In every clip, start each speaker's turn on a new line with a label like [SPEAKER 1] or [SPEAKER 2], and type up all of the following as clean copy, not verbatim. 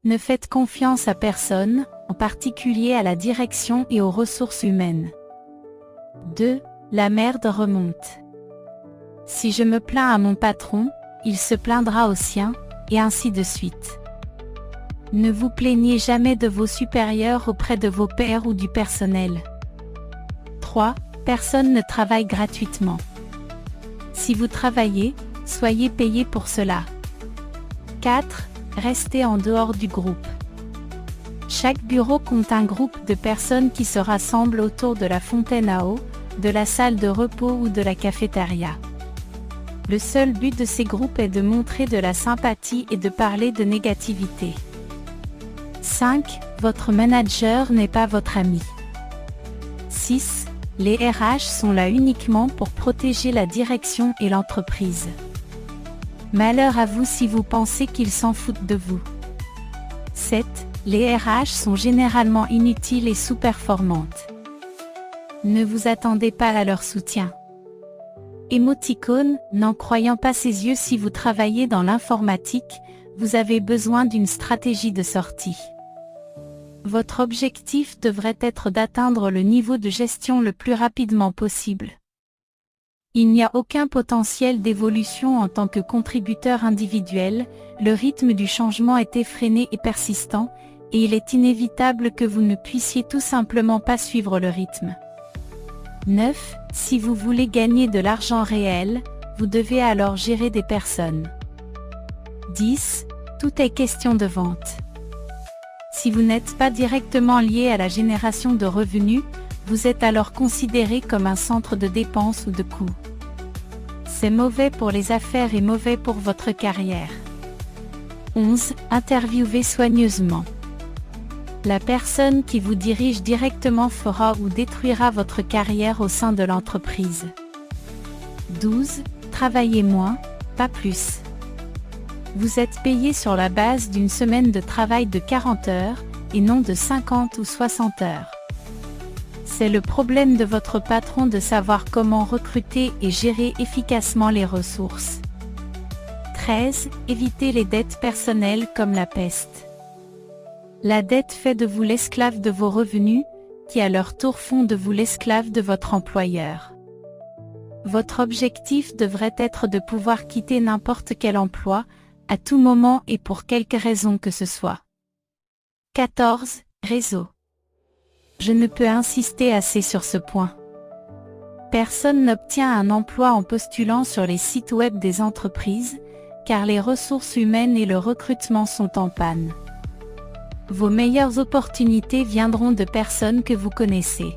[SPEAKER 1] Ne faites confiance à personne, en particulier à la direction et aux ressources humaines. 2. La merde remonte. Si je me plains à mon patron, il se plaindra au sien, et ainsi de suite. Ne vous plaignez jamais de vos supérieurs auprès de vos pairs ou du personnel. 3. Personne ne travaille gratuitement. Si vous travaillez, soyez payé pour cela. 4. Restez en dehors du groupe. Chaque bureau compte un groupe de personnes qui se rassemblent autour de la fontaine à eau, de la salle de repos ou de la cafétéria. Le seul but de ces groupes est de montrer de la sympathie et de parler de négativité. 5. Votre manager n'est pas votre ami. 6. Les RH sont là uniquement pour protéger la direction et l'entreprise. Malheur à vous si vous pensez qu'ils s'en foutent de vous. 7. Les RH sont généralement inutiles et sous-performantes. Ne vous attendez pas à leur soutien. Émoticône, n'en croyant pas ses yeux. Si vous travaillez dans l'informatique, vous avez besoin d'une stratégie de sortie. Votre objectif devrait être d'atteindre le niveau de gestion le plus rapidement possible. Il n'y a aucun potentiel d'évolution en tant que contributeur individuel, le rythme du changement est effréné et persistant, et il est inévitable que vous ne puissiez tout simplement pas suivre le rythme. 9. Si vous voulez gagner de l'argent réel, vous devez alors gérer des personnes. 10. Tout est question de vente. Si vous n'êtes pas directement lié à la génération de revenus, vous êtes alors considéré comme un centre de dépenses ou de coûts. C'est mauvais pour les affaires et mauvais pour votre carrière. 11. Interviewez soigneusement. La personne qui vous dirige directement fera ou détruira votre carrière au sein de l'entreprise. 12. Travaillez moins, pas plus. Vous êtes payé sur la base d'une semaine de travail de 40 heures, et non de 50 ou 60 heures. C'est le problème de votre patron de savoir comment recruter et gérer efficacement les ressources. 13. Évitez les dettes personnelles comme la peste. La dette fait de vous l'esclave de vos revenus, qui à leur tour font de vous l'esclave de votre employeur. Votre objectif devrait être de pouvoir quitter n'importe quel emploi, à tout moment et pour quelque raison que ce soit. 14. Réseau. Je ne peux insister assez sur ce point. Personne n'obtient un emploi en postulant sur les sites web des entreprises, car les ressources humaines et le recrutement sont en panne. Vos meilleures opportunités viendront de personnes que vous connaissez.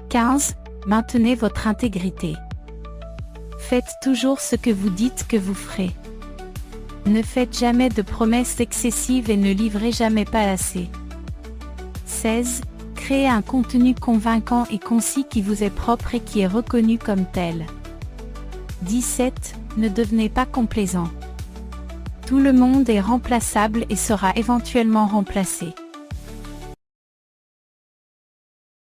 [SPEAKER 1] 15. Maintenez votre intégrité. Faites toujours ce que vous dites que vous ferez. Ne faites jamais de promesses excessives et ne livrez jamais pas assez. 16. Créez un contenu convaincant et concis qui vous est propre et qui est reconnu comme tel. 17. Ne devenez pas complaisant. Tout le monde est remplaçable et sera éventuellement remplacé.